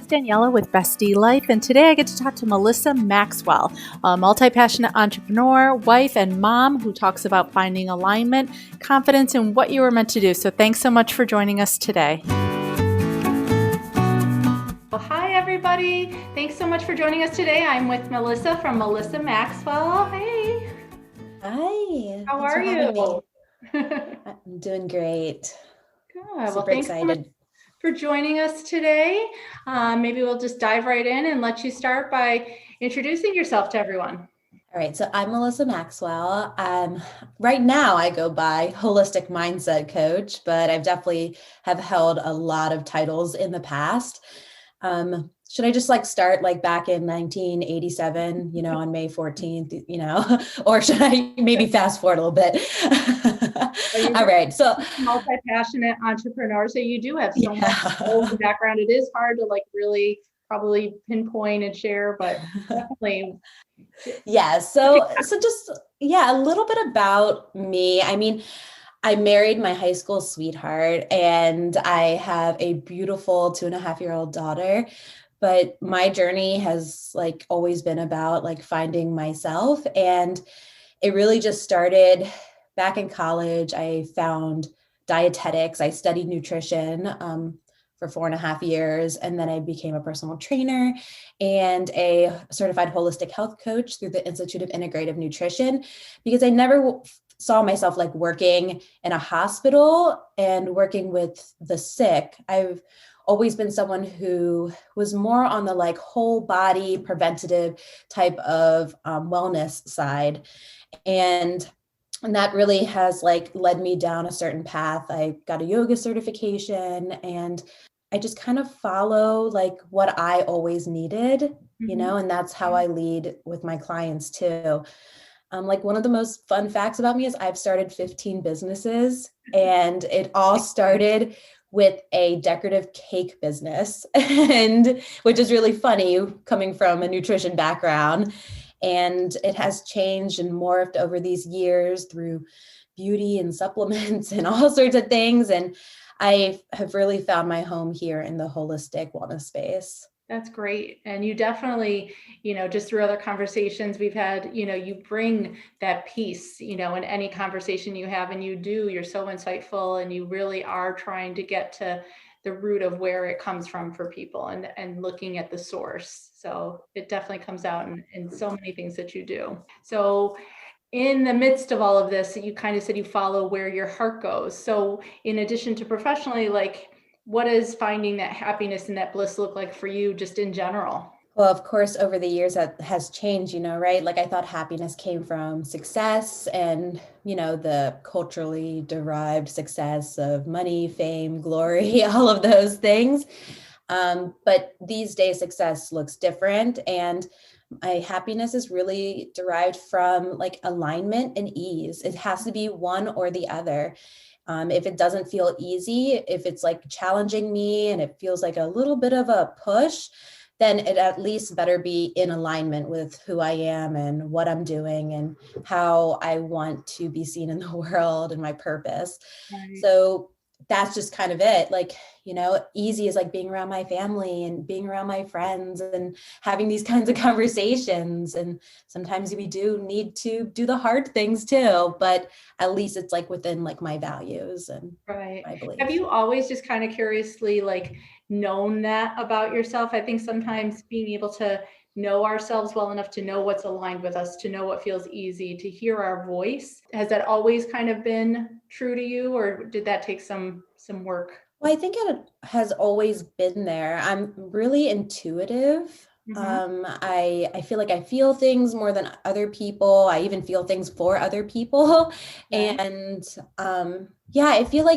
It's Daniela with Bestie Life, and today I get to talk to Melissa Maxwell, a multi-passionate entrepreneur, wife, and mom who talks about finding alignment, confidence, and what you were meant to do. So thanks so much for joining us today. Well, hi, everybody. Thanks so much for joining us today. I'm with Melissa from Melissa Maxwell. Hey. Hi. How are you? I'm doing great. Good. Well, Super thanks so much excited for joining us today. Maybe we'll just dive right in and let you start by introducing yourself to everyone. All right, so I'm Melissa Maxwell. Right now I go by holistic mindset coach, but I've definitely have held a lot of titles in the past. Should I just start back in 1987, on May 14th, or should I maybe fast forward a little bit? All right. So multi-passionate entrepreneur. So you do have so much background. It is hard to really probably pinpoint and share, but definitely. Yeah. So just, a little bit about me. I mean, I married my high school sweetheart and I have a beautiful 2.5-year-old daughter. But my journey has always been about finding myself. And it really just started back in college. I found dietetics. I studied nutrition for 4.5 years. And then I became a personal trainer and a certified holistic health coach through the Institute of Integrative Nutrition, because I never saw myself working in a hospital and working with the sick. I've always been someone who was more on the whole body preventative type of wellness side. And that really has led me down a certain path. I got a yoga certification and I just kind of follow what I always needed, and that's how I lead with my clients too. One of the most fun facts about me is I've started 15 businesses, and it all started with a decorative cake business, and which is really funny coming from a nutrition background. And it has changed and morphed over these years through beauty and supplements and all sorts of things. And I have really found my home here in the holistic wellness space. That's great. And you definitely, just through other conversations we've had, you bring that peace, in any conversation you have, and you're so insightful, and you really are trying to get to the root of where it comes from for people and looking at the source. So it definitely comes out in so many things that you do. So in the midst of all of this, you kind of said you follow where your heart goes. So in addition to professionally, what does finding that happiness and that bliss look like for you just in general? Well, of course, over the years that has changed, right? I thought happiness came from success and, the culturally derived success of money, fame, glory, all of those things. But these days, success looks different. And my happiness is really derived from alignment and ease. It has to be one or the other. If it doesn't feel easy, if it's challenging me and it feels like a little bit of a push, then it at least better be in alignment with who I am and what I'm doing and how I want to be seen in the world and my purpose. Right. So that's just kind of it. Easy is being around my family and being around my friends and having these kinds of conversations. And sometimes we do need to do the hard things too, but at least it's within my values and my beliefs. Have you always just kind of curiously known that about yourself? I think sometimes being able to know ourselves well enough to know what's aligned with us, to know what feels easy, to hear our voice. Has that always kind of been true to you, or did that take some work? Well, I think it has always been there. I'm really intuitive. I feel I feel things more than other people. I even feel things for other people. Okay. And I feel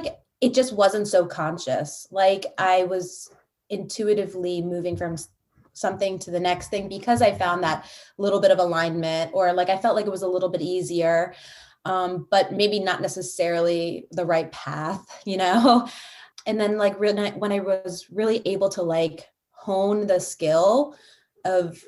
it just wasn't so conscious. I was intuitively moving from something to the next thing because I found that little bit of alignment, or I felt it was a little bit easier, but maybe not necessarily the right path, And then when I was really able to hone the skill of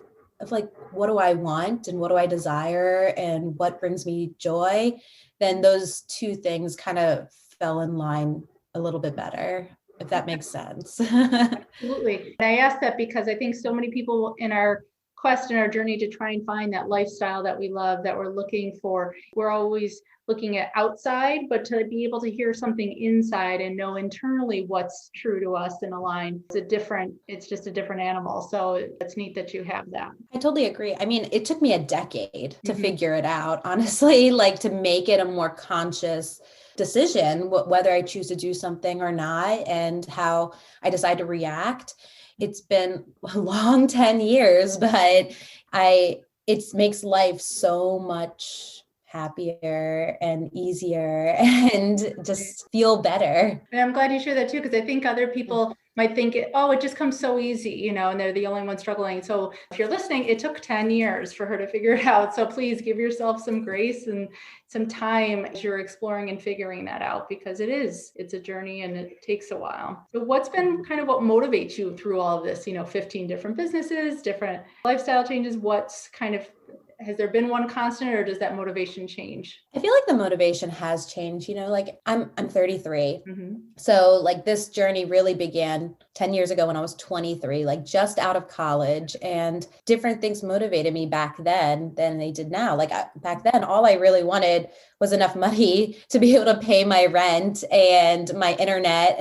what do I want and what do I desire and what brings me joy, then those two things kind of fell in line a little bit better. if that makes sense. Absolutely. I ask that because I think so many people in our quest and our journey to try and find that lifestyle that we love, that we're looking for, we're always looking at outside, but to be able to hear something inside and know internally what's true to us and aligned, it's just a different animal. So it's neat that you have that. I totally agree. I mean, it took me a decade to Mhm. figure it out, honestly, like to make it a more conscious decision, whether I choose to do something or not, and how I decide to react. It's been a long 10 years, but it makes life so much happier and easier and just feel better. And I'm glad you share that too, because I think other people might think, oh, it just comes so easy, and they're the only one struggling. So if you're listening, it took 10 years for her to figure it out. So please give yourself some grace and some time as you're exploring and figuring that out, because it's a journey and it takes a while. So what's been kind of what motivates you through all of this, 15 different businesses, different lifestyle changes? Has there been one constant, or does that motivation change? I feel like the motivation has changed, like I'm 33. Mm-hmm. So like this journey really began 10 years ago when I was 23, like just out of college, and different things motivated me back then than they did now. Like back then, all I really wanted was enough money to be able to pay my rent and my internet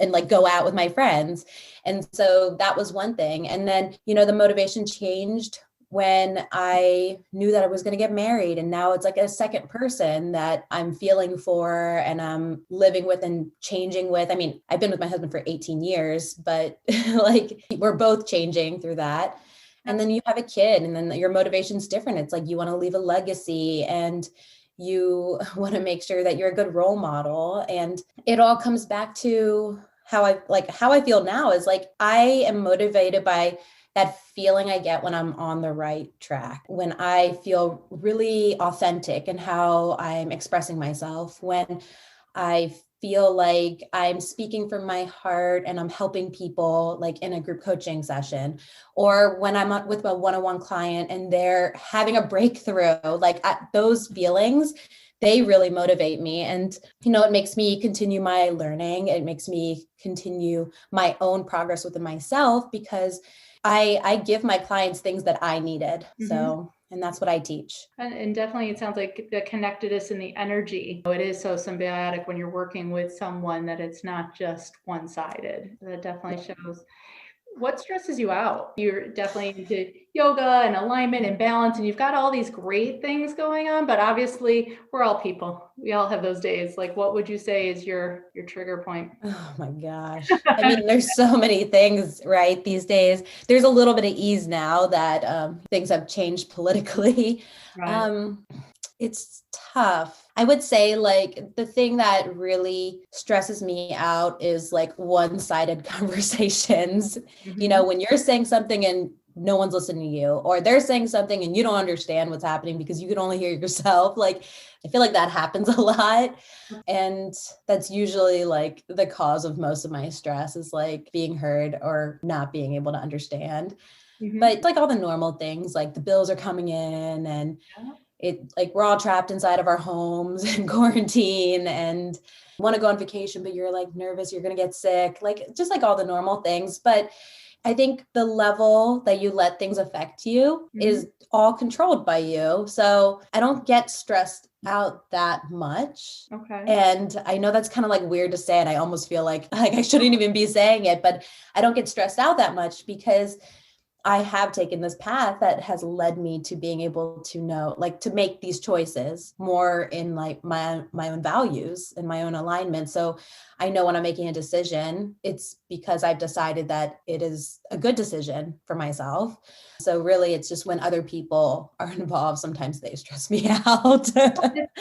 and like go out with my friends. And so that was one thing. And then, the motivation changed when I knew that I was going to get married. And now it's like a second person that I'm feeling for and I'm living with and changing with. I mean, I've been with my husband for 18 years, but like we're both changing through that. And then you have a kid, and then your motivation's different. It's like you want to leave a legacy and you want to make sure that you're a good role model. And it all comes back to how I feel now is like I am motivated by that feeling I get when I'm on the right track, when I feel really authentic in how I'm expressing myself, when I feel like I'm speaking from my heart and I'm helping people like in a group coaching session, or when I'm with a one-on-one client and they're having a breakthrough, like those feelings, they really motivate me. And, it makes me continue my learning. It makes me continue my own progress within myself because I give my clients things that I needed. Mm-hmm. So, and that's what I teach. And definitely, it sounds like the connectedness and the energy. It is so symbiotic when you're working with someone that it's not just one-sided. That definitely shows. What stresses you out? You're definitely into yoga and alignment and balance, and you've got all these great things going on, but obviously we're all people. We all have those days. Like, what would you say is your trigger point? Oh my gosh. I mean, there's so many things, right? These days, there's a little bit of ease now that things have changed politically. Right. It's tough. I would say like the thing that really stresses me out is like one-sided conversations. Mm-hmm. When you're saying something and no one's listening to you, or they're saying something and you don't understand what's happening because you can only hear yourself. Like, I feel like that happens a lot. And that's usually like the cause of most of my stress is like being heard or not being able to understand. Mm-hmm. But like all the normal things, like the bills are coming in and it like we're all trapped inside of our homes and quarantine and want to go on vacation, but you're like nervous, you're going to get sick, like just like all the normal things. But I think the level that you let things affect you is all controlled by you. So I don't get stressed out that much. Okay. And I know that's kind of like weird to say, and I almost feel like I shouldn't even be saying it, but I don't get stressed out that much because I have taken this path that has led me to being able to know, like to make these choices more in like my own values and my own alignment. So I know when I'm making a decision, it's because I've decided that it is a good decision for myself. So really it's just when other people are involved, sometimes they stress me out.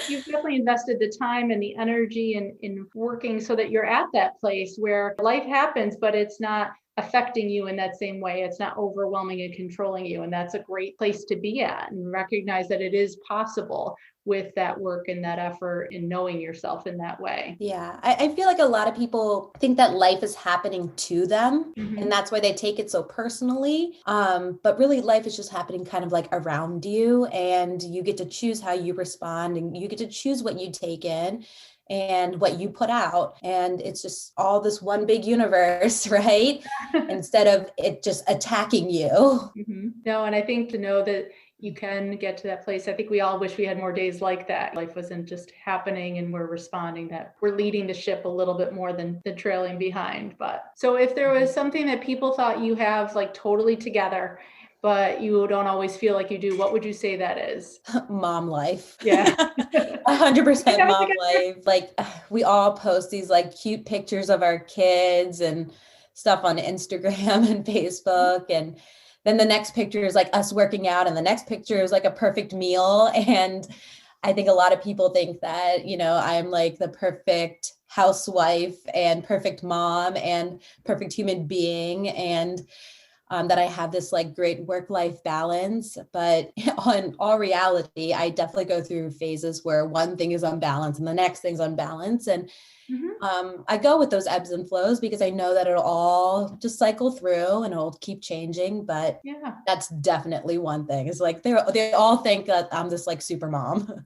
You've definitely invested the time and the energy in working so that you're at that place where life happens, but it's not affecting you in that same way. It's not overwhelming and controlling you. And that's a great place to be at, and recognize that it is possible with that work and that effort and knowing yourself in that way. Yeah, I feel like a lot of people think that life is happening to them, and that's why they take it so personally. But really, life is just happening kind of like around you, and you get to choose how you respond, and you get to choose what you take in. and what you put out. And it's just all this one big universe, right? Instead of it just attacking you. No, and I think to know that you can get to that place. I think we all wish we had more days like that. Life wasn't just happening and we're responding, that we're leading the ship a little bit more than trailing behind. But so if there was something that people thought you have like totally together, but you don't always feel like you do, what would you say that is? Mom life. Yeah. 100% mom life. Like we all post these like cute pictures of our kids and stuff on Instagram and Facebook. And then the next picture is like us working out. And the next picture is like a perfect meal. And I think a lot of people think that, I'm like the perfect housewife and perfect mom and perfect human being. And that I have this like great work-life balance, but in all reality, I definitely go through phases where one thing is unbalanced and the next thing's unbalanced. And I go with those ebbs and flows because I know that it'll all just cycle through and it'll keep changing. But that's definitely one thing. It's like they all think that I'm this like super mom.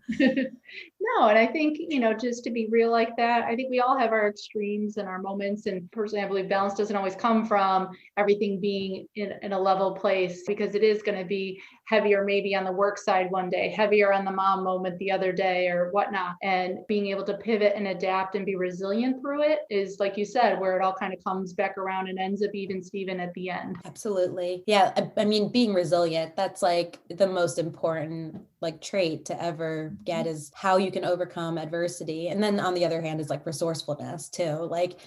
No, and I think, just to be real like that, I think we all have our extremes and our moments. And personally, I believe balance doesn't always come from everything being in a level place, because it is going to be heavier maybe on the work side one day, heavier on the mom moment the other day or whatnot. And being able to pivot and adapt and be resilient through it is, like you said, where it all kind of comes back around and ends up even Steven at the end. Absolutely. Yeah. I mean, being resilient, that's like the most important like trait to ever get, is how you can overcome adversity. And then on the other hand is like resourcefulness too. Like,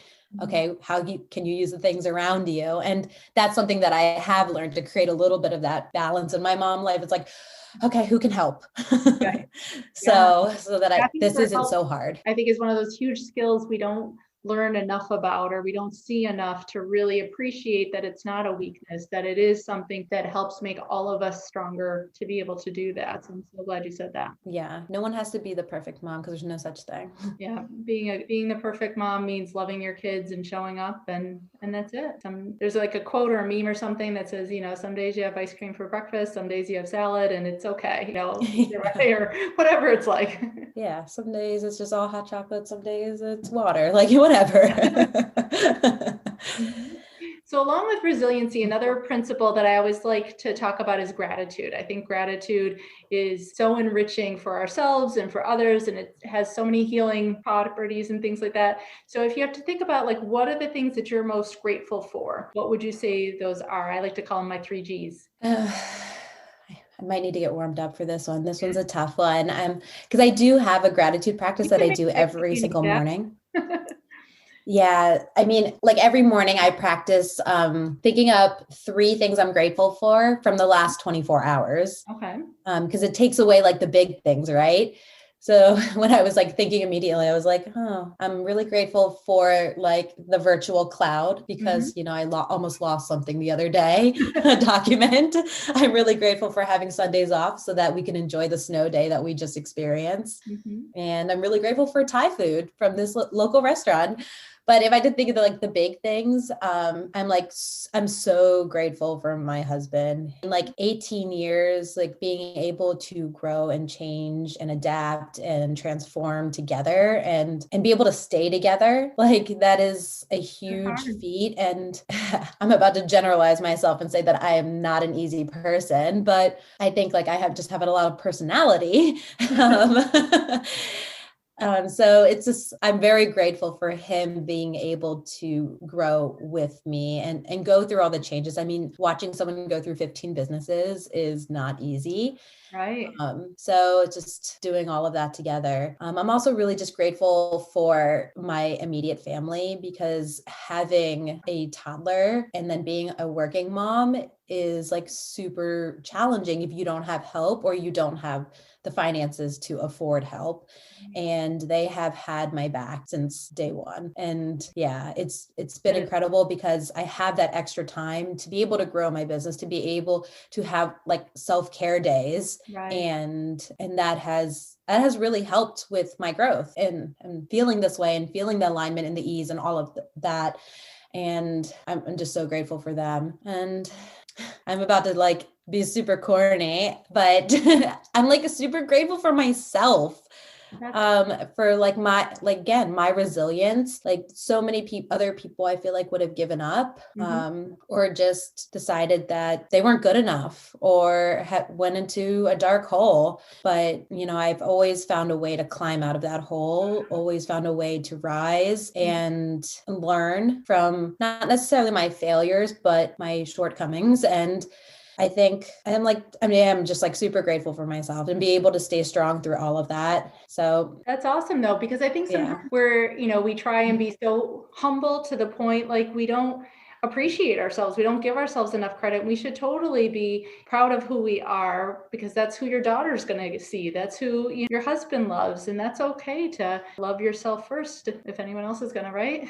okay, can you use the things around you? And that's something that I have learned, to create a little bit of that balance in my mom life. It's like, okay, who can help? Right. So that this isn't so hard. I think is one of those huge skills we don't learn enough about, or we don't see enough to really appreciate that it's not a weakness, that it is something that helps make all of us stronger to be able to do that. So I'm so glad you said that. Yeah. No one has to be the perfect mom, because there's no such thing. Yeah. Being the perfect mom means loving your kids and showing up, and that's it. There's like a quote or a meme or something that says, some days you have ice cream for breakfast, some days you have salad, and it's okay, either way, or whatever it's like. Yeah. Some days it's just all hot chocolate. Some days it's water, like whatever. So along with resiliency, another principle that I always like to talk about is gratitude. I think gratitude is so enriching for ourselves and for others, and it has so many healing properties and things like that. So if you have to think about like, what are the things that you're most grateful for? What would you say those are? I like to call them my 3 Gs. I might need to get warmed up for this one. This one's a tough one. Because I do have a gratitude practice that I do every single morning. Yeah. I mean, like every morning I practice thinking up 3 things I'm grateful for from the last 24 hours. Okay. Because it takes away like the big things, right? So when I was like thinking immediately, I was like, oh, I'm really grateful for like the virtual cloud, because, I almost lost something the other day, a document. I'm really grateful for having Sundays off so that we can enjoy the snow day that we just experienced. And I'm really grateful for Thai food from this local restaurant. But if I did think of the big things, I'm so grateful for my husband. In like 18 years, like being able to grow and change and adapt and transform together and be able to stay together, like that is a huge feat. And I'm about to generalize myself and say that I am not an easy person, but I think like I have a lot of personality. So it's just, I'm very grateful for him being able to grow with me and go through all the changes. I mean, watching someone go through 15 businesses is not easy. Right. So it's just doing all of that together. I'm also really just grateful for my immediate family, because having a toddler and then being a working mom is like super challenging if you don't have help or you don't have the finances to afford help. And they have had my back since day one. And yeah, it's been incredible, because I have that extra time to be able to grow my business, to be able to have like self-care days. Right. And that has really helped with my growth and feeling this way and feeling the alignment and the ease and all of that. And I'm just so grateful for them. And I'm about to like be super corny, but I'm like super grateful for myself. For like again, my resilience, like so many other people I feel like would have given up, or just decided that they weren't good enough or went into a dark hole. But, I've always found a way to climb out of that hole, always found a way to rise and learn from not necessarily my failures, but my shortcomings. And I think I'm just like super grateful for myself and be able to stay strong through all of that. So that's awesome though, because I think sometimes we try and be so humble to the point, like we don't appreciate ourselves. We don't give ourselves enough credit. We should totally be proud of who we are, because that's who your daughter's going to see. That's who your husband loves. And that's okay to love yourself first, if anyone else is going to, right?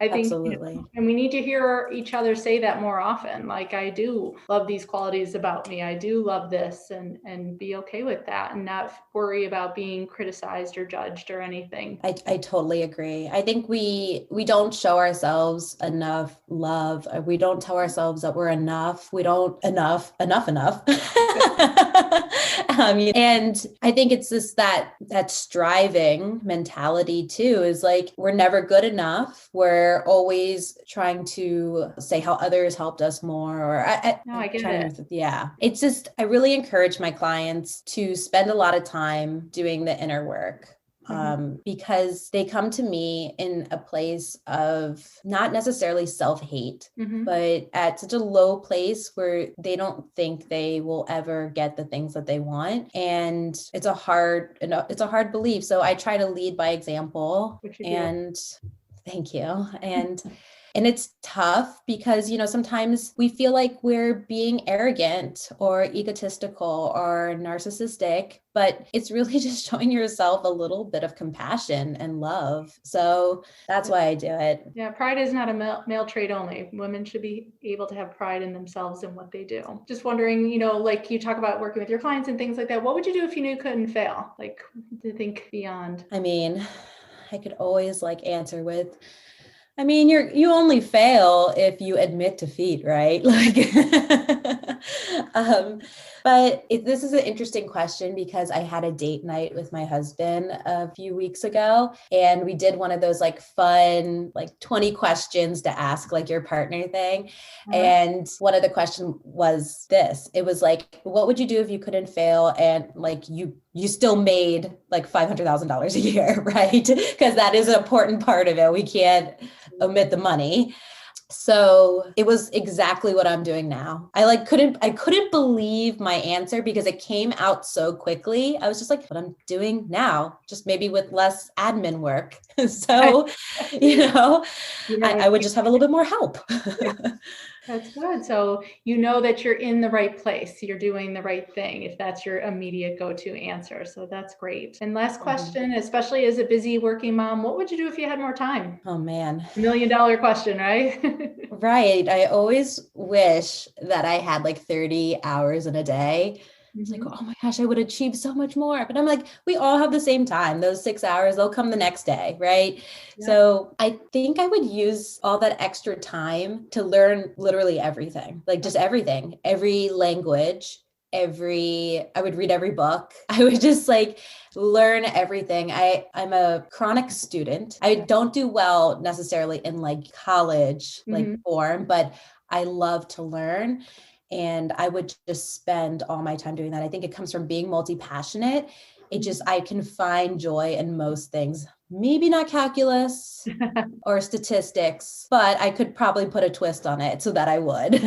I think, absolutely. And we need to hear each other say that more often. Like, I do love these qualities about me. I do love this, and be okay with that and not worry about being criticized or judged or anything. I totally agree. I think we don't show ourselves enough love. We don't tell ourselves that we're enough. We don't enough. And I think it's just that striving mentality too, is like, we're never good enough. We're always trying to say how others helped us more, or I get it. Yeah. It's just, I really encourage my clients to spend a lot of time doing the inner work. Because they come to me in a place of not necessarily self-hate, but at such a low place where they don't think they will ever get the things that they want. And it's a hard belief. So I try to lead by example. And thank you. And it's tough because, sometimes we feel like we're being arrogant or egotistical or narcissistic, but it's really just showing yourself a little bit of compassion and love. So that's why I do it. Yeah, pride is not a male trait only. Women should be able to have pride in themselves and what they do. Just wondering, like you talk about working with your clients and things like that. What would you do if you knew you couldn't fail? Like, to think beyond. I mean, I could always answer with, you only fail if you admit defeat, right? But this is an interesting question, because I had a date night with my husband a few weeks ago, and we did one of those fun 20 questions to ask your partner thing. And one of the questions was this. It was what would you do if you couldn't fail and you still made $500,000 a year, right? Because that is an important part of it. We can't omit the money. So it was exactly what I'm doing now. I couldn't believe my answer, because it came out so quickly. I was just what I'm doing now, just maybe with less admin work. So, I would just have a little bit more help. That's good. So that you're in the right place. You're doing the right thing, if that's your immediate go-to answer. So that's great. And last question, especially as a busy working mom, what would you do if you had more time? Oh, man. $1 million question, right? Right. I always wish that I had 30 hours in a day. It's oh my gosh, I would achieve so much more. But I'm we all have the same time. Those 6 hours, they'll come the next day, right? Yeah. So I think I would use all that extra time to learn literally everything, just everything, every language, I would read every book. I would just learn everything. I'm a chronic student. I don't do well necessarily in college, form, but I love to learn. And I would just spend all my time doing that. I think it comes from being multi-passionate. I can find joy in most things. Maybe not calculus or statistics, but I could probably put a twist on it so that I would.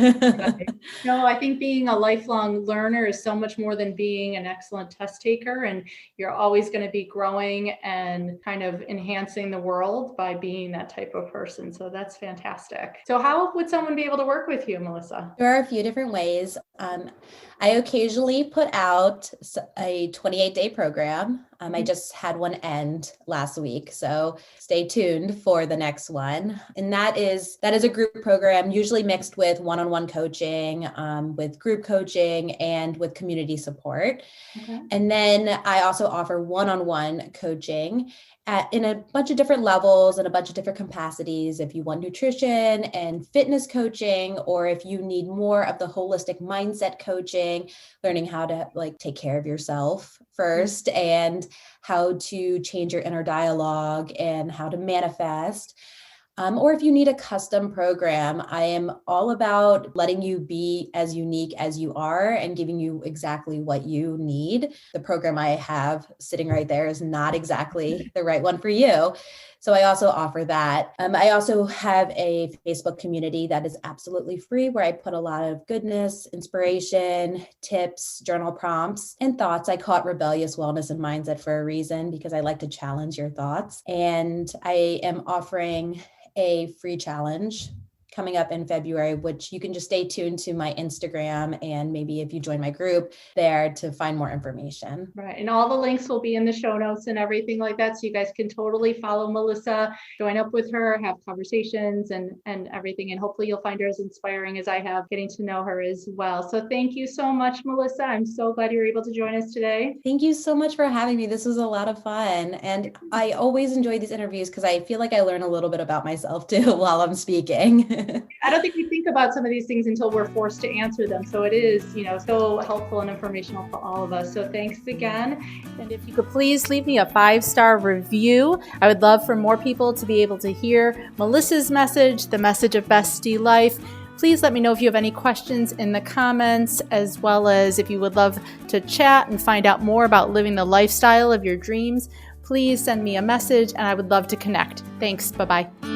No, I think being a lifelong learner is so much more than being an excellent test taker. And you're always going to be growing and kind of enhancing the world by being that type of person. So that's fantastic. So how would someone be able to work with you, Melissa? There are a few different ways. I occasionally put out a 28-day program. I just had one end last week, so stay tuned for the next one. And that is a group program, usually mixed with one-on-one coaching, with group coaching, and with community support. Okay. And then I also offer one-on-one coaching. in a bunch of different levels and a bunch of different capacities. If you want nutrition and fitness coaching, or if you need more of the holistic mindset coaching, learning how to like take care of yourself first and how to change your inner dialogue and how to manifest. Or if you need a custom program, I am all about letting you be as unique as you are and giving you exactly what you need. The program I have sitting right there is not exactly the right one for you. So I also offer that. I also have a Facebook community that is absolutely free where I put a lot of goodness, inspiration, tips, journal prompts, and thoughts. I call it rebellious wellness and mindset for a reason because I like to challenge your thoughts. And I am offering a free challenge coming up in February, which you can just stay tuned to my Instagram and maybe if you join my group there to find more information. Right. And all the links will be in the show notes and everything like that. So you guys can totally follow Melissa, join up with her, have conversations and everything. And hopefully you'll find her as inspiring as I have getting to know her as well. So thank you so much, Melissa. I'm so glad you were able to join us today. Thank you so much for having me. This was a lot of fun. And I always enjoy these interviews because I feel like I learn a little bit about myself too while I'm speaking. I don't think we think about some of these things until we're forced to answer them. So it is, so helpful and informational for all of us. So thanks again. And if you could please leave me a 5-star review. I would love for more people to be able to hear Melissa's message, the message of Bestie Life. Please let me know if you have any questions in the comments, as well as if you would love to chat and find out more about living the lifestyle of your dreams. Please send me a message and I would love to connect. Thanks. Bye-bye.